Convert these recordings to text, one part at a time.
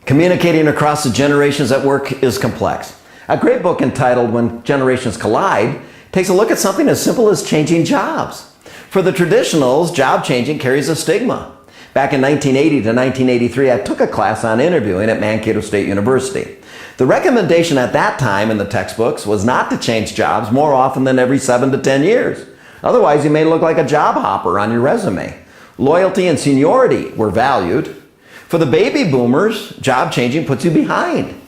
Communicating across the generations at work is complex. A great book entitled When Generations Collide takes a look at something as simple as changing jobs. For the traditionals, job changing carries a stigma. Back in 1980 to 1983, I took a class on interviewing at Mankato State University. The recommendation at that time in the textbooks was not to change jobs more often than every 7 to 10 years. Otherwise, you may look like a job hopper on your resume. Loyalty and seniority were valued. For the baby boomers, job changing puts you behind.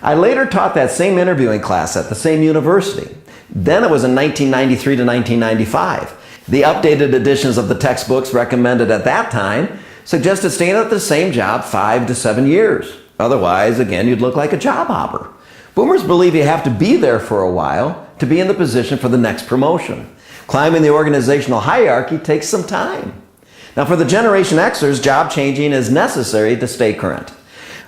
I later taught that same interviewing class at the same university. Then it was in 1993 to 1995. The updated editions of the textbooks recommended at that time suggested staying at the same job 5 to 7 years. Otherwise, again, you'd look like a job hopper. Boomers believe you have to be there for a while to be in the position for the next promotion. Climbing the organizational hierarchy takes some time. Now, for the Generation Xers, job changing is necessary to stay current.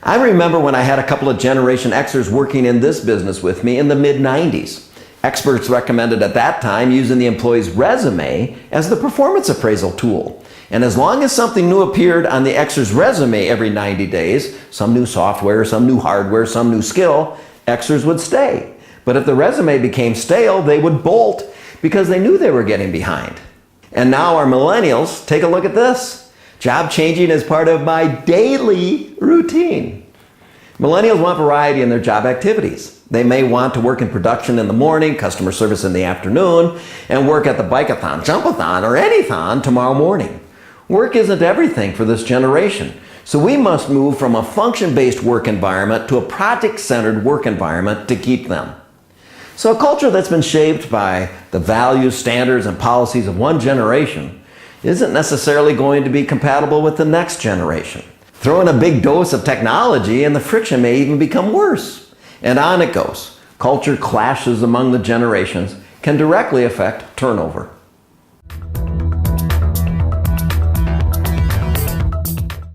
I remember when I had a couple of Generation Xers working in this business with me in the mid-90s. Experts recommended at that time using the employee's resume as the performance appraisal tool. And as long as something new appeared on the Xer's resume every 90 days, some new software, some new hardware, some new skill, Xers would stay. But if the resume became stale, they would bolt because they knew they were getting behind. And now our millennials, take a look at this. Job changing is part of my daily routine. Millennials want variety in their job activities. They may want to work in production in the morning, customer service in the afternoon, and work at the bike-a-thon, jump-a-thon, or any-thon tomorrow morning. Work isn't everything for this generation, so we must move from a function-based work environment to a project-centered work environment to keep them. So a culture that's been shaped by the values, standards, and policies of one generation isn't necessarily going to be compatible with the next generation. Throw in a big dose of technology and the friction may even become worse. And on it goes. Culture clashes among the generations can directly affect turnover.